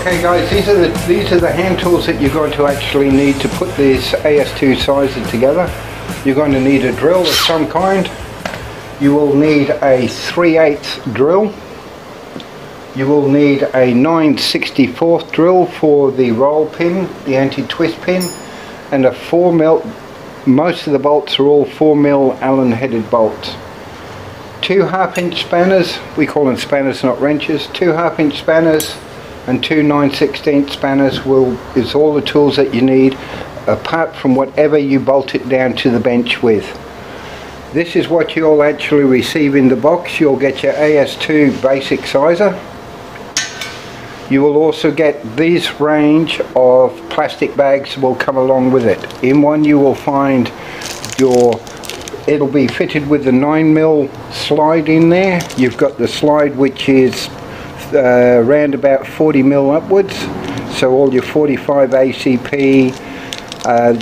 Okay guys, these are the hand tools that you're going to actually need to put this AS2 sizer together. You're going to need a drill of some kind. You will need a 3/8 drill. You will need a 9/64 drill for the roll pin, the anti-twist pin, and a 4mm. Most of the bolts are all 4mm Allen headed bolts. 2 1/2-inch spanners, we call them spanners not wrenches, 2 1/2-inch spanners and 2 9/16 spanners is all the tools that you need, apart from whatever you bolt it down to the bench with. This is what you'll actually receive in the box. You'll get your AS2 basic sizer. You will also get this range of plastic bags will come along with it. In one you will find it'll be fitted with the 9mm slide in there. You've got the slide which is around about 40mm upwards, so all your 45 ACP,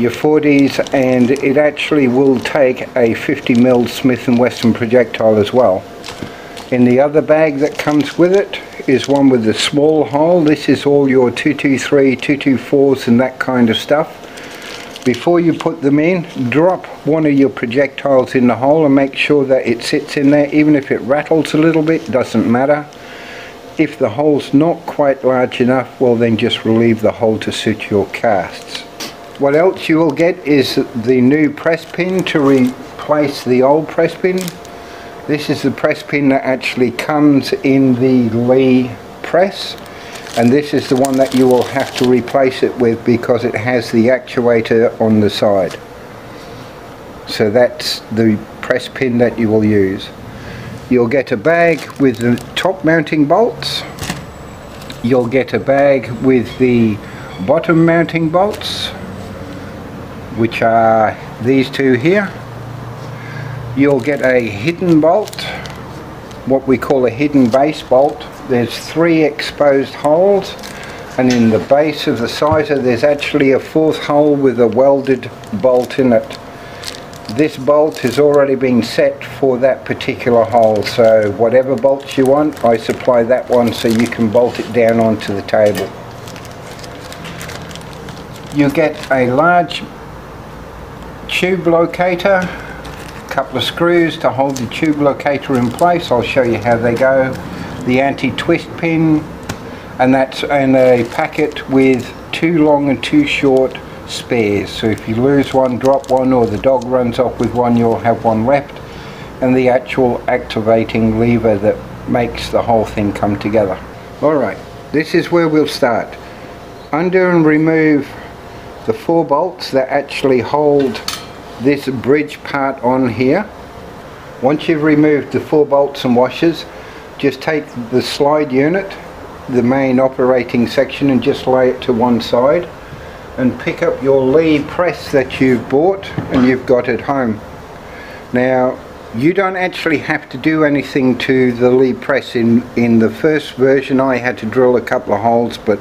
your 40s, and it actually will take a 50mm Smith & Wesson projectile as well. In the other bag that comes with it is one with a small hole. This is all your 223, 224s and that kind of stuff. Before you put them in, drop one of your projectiles in the hole and make sure that it sits in there. Even if it rattles a little bit, doesn't matter. If the hole's not quite large enough, well then just relieve the hole to suit your casts. What else you will get is the new press pin to replace the old press pin. This is the press pin that actually comes in the Lee press, and this is the one that you will have to replace it with because it has the actuator on the side. So that's the press pin that you will use. You'll get a bag with the top mounting bolts. You'll get a bag with the bottom mounting bolts, which are these two here. You'll get a hidden bolt, what we call a hidden base bolt. There's 3 exposed holes, and in the base of the sizer there's actually a 4th hole with a welded bolt in it. This bolt has already been set for that particular hole, so whatever bolts you want, I supply that one so you can bolt it down onto the table. You get a large tube locator, a couple of screws to hold the tube locator in place. I'll show you how they go. The anti-twist pin, and a packet with 2 long and 2 short spares, so if you lose one, drop one, or the dog runs off with one, you'll have one left, and the actual activating lever that makes the whole thing come together. Alright, this is where we'll start. Undo and remove the 4 bolts that actually hold this bridge part on here. Once you've removed the 4 bolts and washers, just take the slide unit, the main operating section, and just lay it to one side, and pick up your Lee press that you've bought and you've got at home. Now, you don't actually have to do anything to the Lee press. In the first version I had to drill a couple of holes, but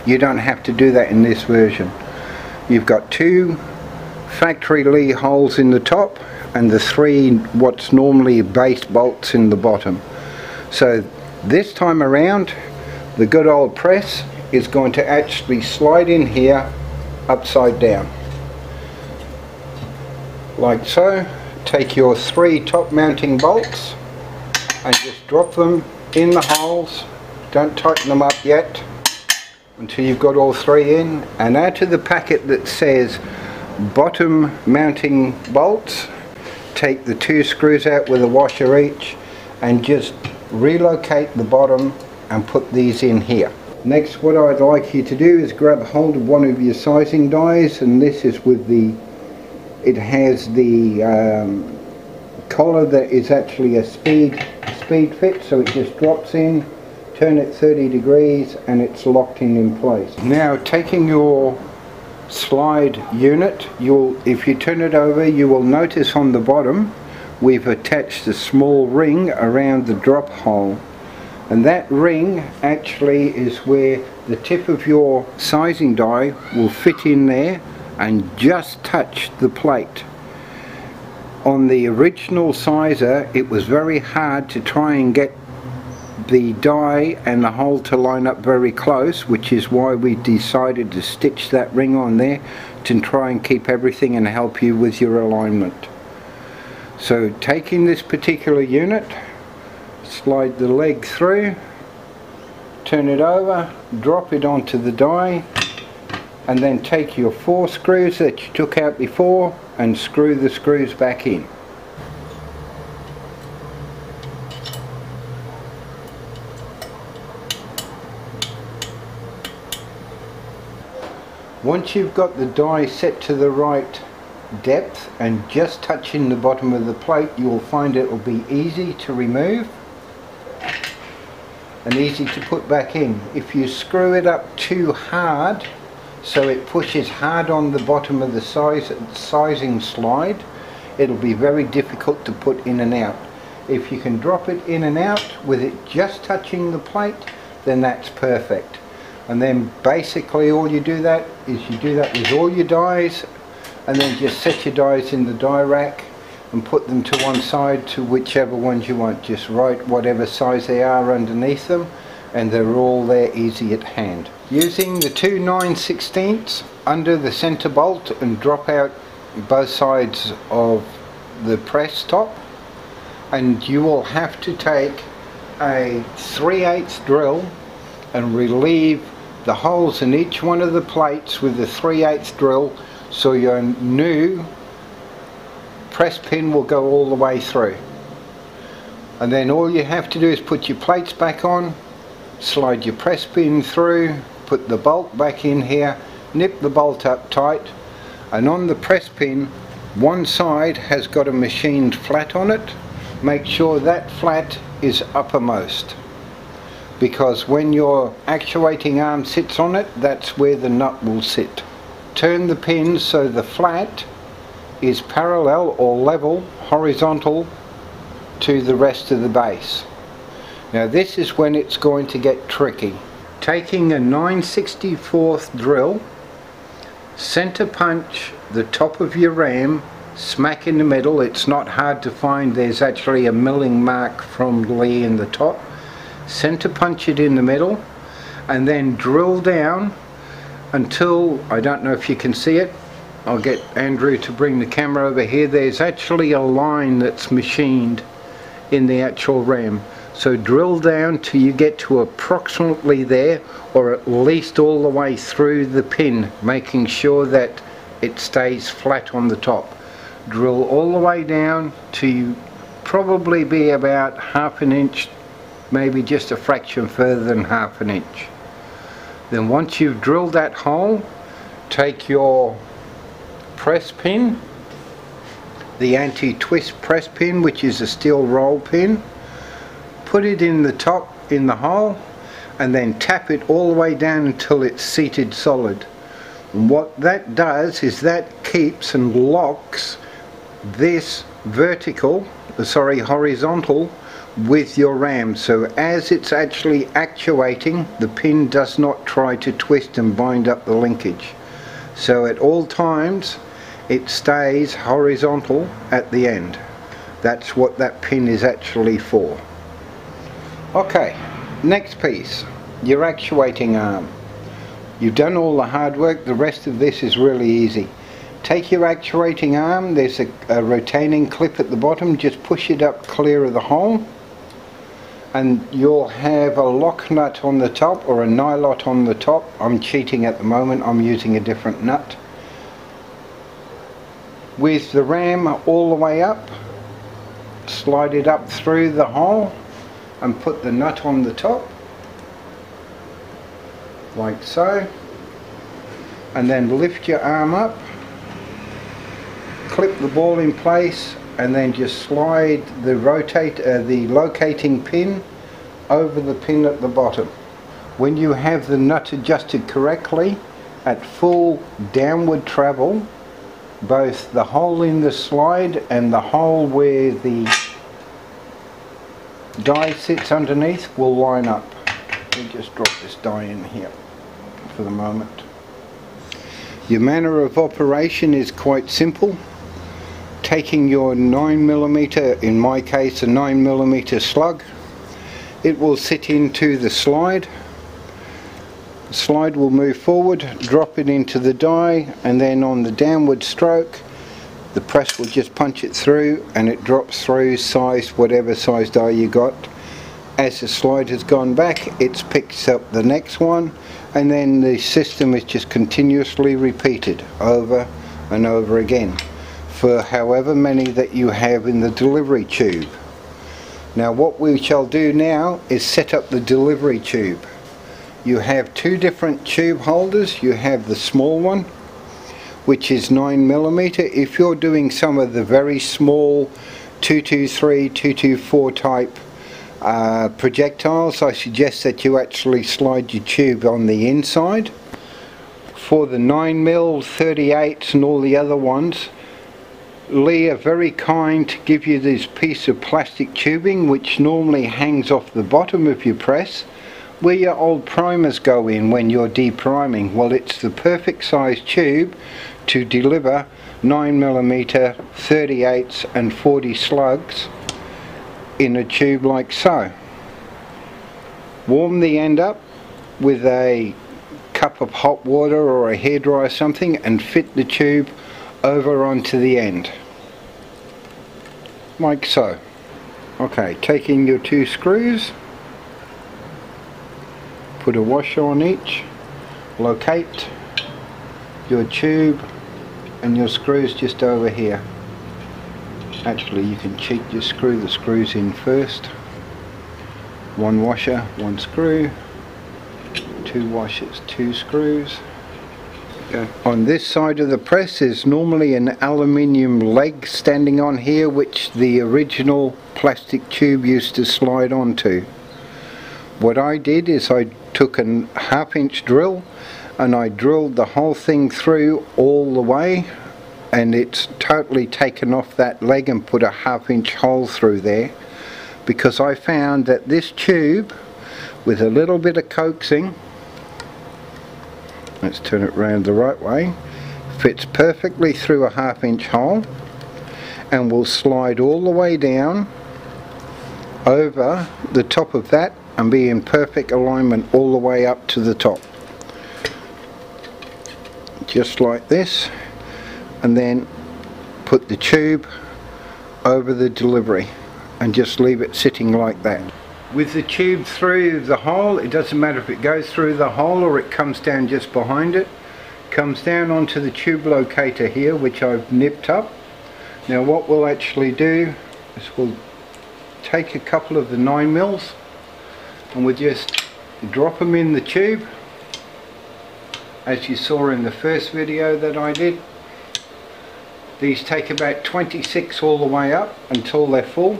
you don't have to do that in this version. You've got 2 factory Lee holes in the top and the 3 what's normally base bolts in the bottom. So this time around, the good old press is going to actually slide in here upside down, like so. Take your 3 top mounting bolts and just drop them in the holes. Don't tighten them up yet until you've got all 3 in, and add to the packet that says bottom mounting bolts. Take the 2 screws out with a washer each and just relocate the bottom and put these in here. Next, what I'd like you to do is grab hold of one of your sizing dies, and this is with it has the collar that is actually a speed fit, so it just drops in, turn it 30 degrees and it's locked in place. Now, taking your slide unit, if you turn it over, you will notice on the bottom we've attached a small ring around the drop hole. And that ring actually is where the tip of your sizing die will fit in there and just touch the plate. On the original sizer, it was very hard to try and get the die and the hole to line up very close, which is why we decided to stitch that ring on there to try and keep everything and help you with your alignment. So taking this particular unit, slide the leg through, turn it over, drop it onto the die, and then take your 4 screws that you took out before and screw the screws back in. Once you've got the die set to the right depth and just touching the bottom of the plate, you will find it will be easy to remove and easy to put back in. If you screw it up too hard, so it pushes hard on the bottom of the sizing slide, it'll be very difficult to put in and out. If you can drop it in and out with it just touching the plate, then that's perfect. And then basically all you do that is you do that with all your dies, and then just set your dies in the die rack and put them to one side to whichever ones you want. Just write whatever size they are underneath them, and they're all there easy at hand. Using the 2 9/16 under the center bolt and drop out both sides of the press top, and you will have to take a 3/8 drill and relieve the holes in each one of the plates with the 3/8 drill, so your new press pin will go all the way through. And then all you have to do is put your plates back on, slide your press pin through, put the bolt back in here, nip the bolt up tight, and on the press pin one side has got a machined flat on it. Make sure that flat is uppermost, because when your actuating arm sits on it, that's where the nut will sit. Turn the pin so the flat is parallel or level, horizontal to the rest of the base. Now this is when it's going to get tricky. Taking a 9/64 drill, center punch the top of your ram smack in the middle. It's not hard to find, there's actually a milling mark from Lee in the top. Center punch it in the middle and then drill down until, I don't know if you can see it, I'll get Andrew to bring the camera over here. There's actually a line that's machined in the actual ram. So drill down till you get to approximately there, or at least all the way through the pin, making sure that it stays flat on the top. Drill all the way down to probably be about 1/2 inch, maybe just a fraction further than 1/2 inch. Then once you've drilled that hole, take your press pin, the anti-twist press pin, which is a steel roll pin, put it in the top in the hole, and then tap it all the way down until it's seated solid. And what that does is that keeps and locks this horizontal with your ram, so as it's actually actuating, the pin does not try to twist and bind up the linkage. So at all times it stays horizontal at the end. That's what that pin is actually for. Okay, next piece, your actuating arm. You've done all the hard work, the rest of this is really easy. Take your actuating arm, there's a retaining clip at the bottom, just push it up clear of the hole, and you'll have a lock nut on the top, or a nylot on the top. I'm cheating at the moment, I'm using a different nut. With the ram all the way up, slide it up through the hole and put the nut on the top, like so, and then lift your arm up, clip the ball in place, and then just slide the locating pin over the pin at the bottom. When you have the nut adjusted correctly at full downward travel, both the hole in the slide and the hole where the die sits underneath will line up. Let me just drop this die in here for the moment. Your manner of operation is quite simple. Taking your 9mm, in my case a 9mm slug, it will sit into the slide. The slide will move forward, drop it into the die, and then on the downward stroke the press will just punch it through and it drops through, size whatever size die you got. As the slide has gone back, it picks up the next one, and then the system is just continuously repeated over and over again for however many that you have in the delivery tube. Now what we shall do now is set up the delivery tube. You have two different tube holders. You have the small one, which is 9mm. If you're doing some of the very small 223, 224 type projectiles, I suggest that you actually slide your tube on the inside. For the 9mm, 38s and all the other ones, Lee are very kind to give you this piece of plastic tubing which normally hangs off the bottom of your press where your old primers go in when you're depriming. Well, it's the perfect size tube to deliver 9mm, 38s and 40 slugs in a tube like so. Warm the end up with a cup of hot water or a hairdryer or something and fit the tube over onto the end like so. Okay, taking your two screws, put a washer on each, locate your tube and your screws just over here. Actually, you can cheat, just screw the screws in first. One washer, one screw, two washers, two screws. Okay. On this side of the press is normally an aluminium leg standing on here which the original plastic tube used to slide onto. What I did is I took a 1/2" drill and I drilled the whole thing through all the way, and it's totally taken off that leg and put a 1/2" hole through there, because I found that this tube, with a little bit of coaxing, let's turn it round the right way, fits perfectly through a 1/2" hole and will slide all the way down over the top of that and be in perfect alignment all the way up to the top, just like this, and then put the tube over the delivery and just leave it sitting like that. With the tube through the hole, it doesn't matter if it goes through the hole or it comes down just behind it. Comes down onto the tube locator here, which I've nipped up. Now what we'll actually do is we'll take a couple of the 9mm and we'll just drop them in the tube, as you saw in the first video that I did. These take about 26 all the way up until they're full.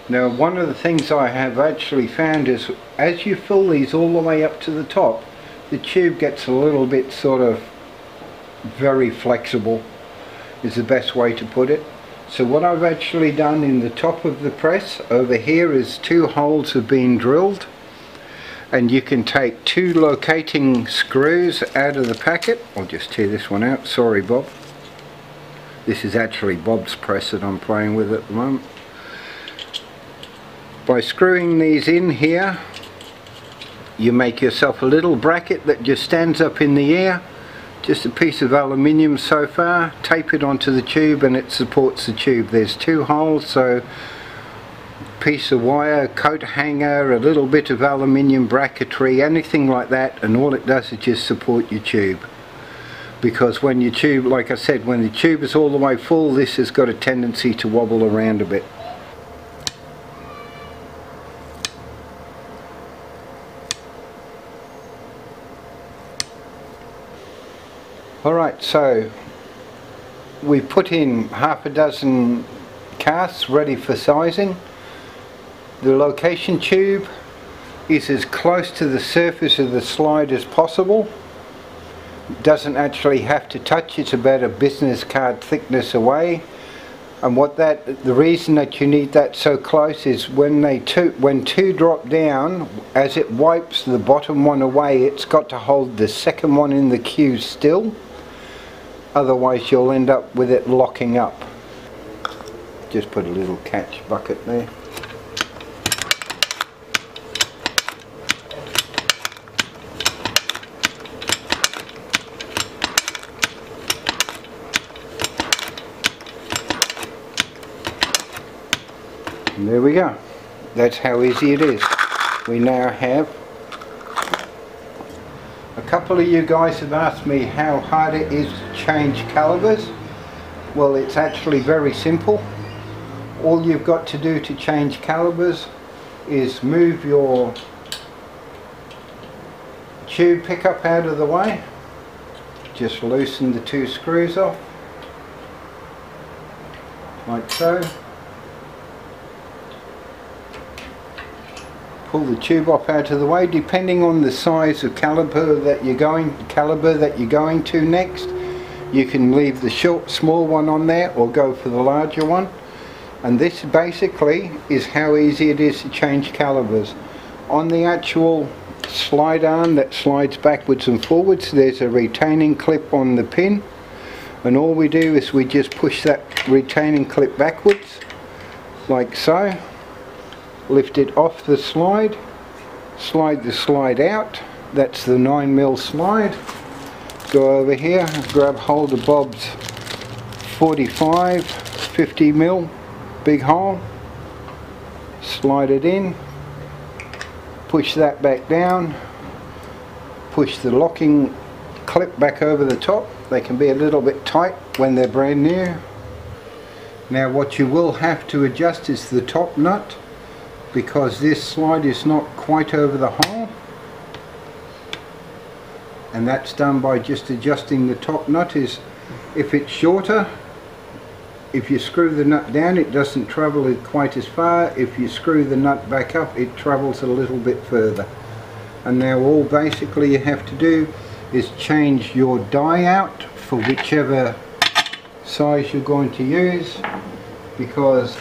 Now one of the things I have actually found is as you fill these all the way up to the top, the tube gets a little bit sort of very flexible, is the best way to put it. So what I've actually done in the top of the press over here is two holes have been drilled, and you can take two locating screws out of the packet. I'll just tear this one out, sorry Bob. This is actually Bob's press that I'm playing with at the moment. By screwing these in here, you make yourself a little bracket that just stands up in the air. Just a piece of aluminium so far, tape it onto the tube and it supports the tube. There's two holes, so piece of wire, coat hanger, a little bit of aluminium bracketry, anything like that, and all it does is just support your tube. Because when your tube, like I said, when the tube is all the way full, this has got a tendency to wobble around a bit. Alright, so we put in 6 casts ready for sizing. The location tube is as close to the surface of the slide as possible. It doesn't actually have to touch, it's about a business card thickness away. And the reason that you need that so close is when two drop down, as it wipes the bottom one away, it's got to hold the second one in the queue still. Otherwise you'll end up with it locking up. Just put a little catch bucket there. And there we go. That's how easy it is. We now have, a couple of you guys have asked me how hard it is to change calibers. Well, it's actually very simple. All you've got to do to change calibers is move your tube pickup out of the way. Just loosen the two screws off, like so. Pull the tube off out of the way. Depending on the size of caliber that you're going to next, you can leave the small one on there or go for the larger one. And this basically is how easy it is to change calibers. On the actual slide arm that slides backwards and forwards, there's a retaining clip on the pin, and all we do is we just push that retaining clip backwards like so, lift it off the slide, slide the slide out. That's the 9mm slide. Go over here, grab hold of Bob's 50mm big hole, slide it in, push that back down, push the locking clip back over the top. They can be a little bit tight when they're brand new. Now what you will have to adjust is the top nut, because this slide is not quite over the hole, and that's done by just adjusting the top nut. Is if it's shorter, if you screw the nut down, it doesn't travel quite as far. If you screw the nut back up, it travels a little bit further. And now all basically you have to do is change your die out for whichever size you're going to use, because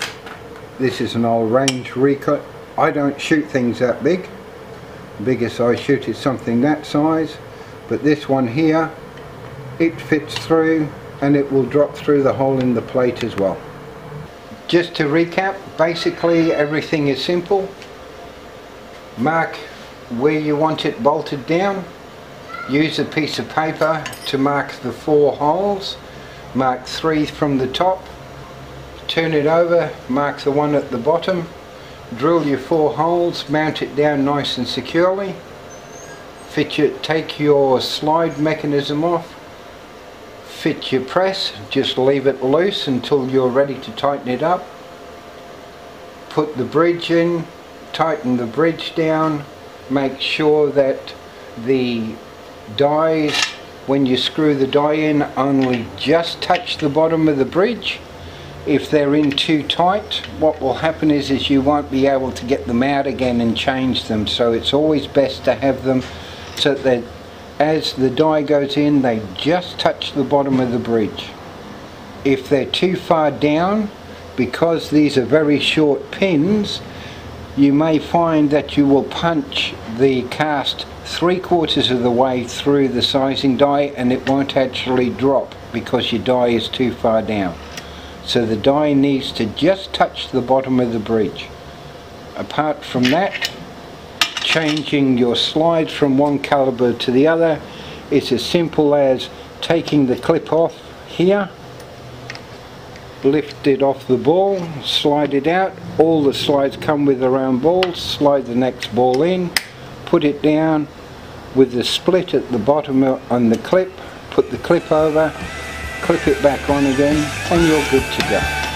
this is an old range recut. I don't shoot things that big. The biggest I shoot is something that size, but this one here, it fits through and it will drop through the hole in the plate as well. Just to recap, basically everything is simple. Mark where you want it bolted down. Use a piece of paper to mark the 4 holes. Mark 3 from the top. Turn it over, mark the one at the bottom. Drill your 4 holes, mount it down nice and securely. Take your slide mechanism off. Fit your press, just leave it loose until you're ready to tighten it up. Put the bridge in, tighten the bridge down, make sure that the dies, when you screw the die in, only just touch the bottom of the bridge. If they're in too tight, what will happen is you won't be able to get them out again and change them. So it's always best to have them so that as the die goes in, they just touch the bottom of the bridge. If they're too far down, because these are very short pins, you may find that you will punch the cast 3/4 of the way through the sizing die and it won't actually drop because your die is too far down. So the die needs to just touch the bottom of the bridge. Apart from that, changing your slide from one caliber to the other, it's as simple as taking the clip off here, lift it off the ball, slide it out. All the slides come with their own balls. Slide the next ball in, put it down with the split at the bottom on the clip, put the clip over, clip it back on again, and you're good to go.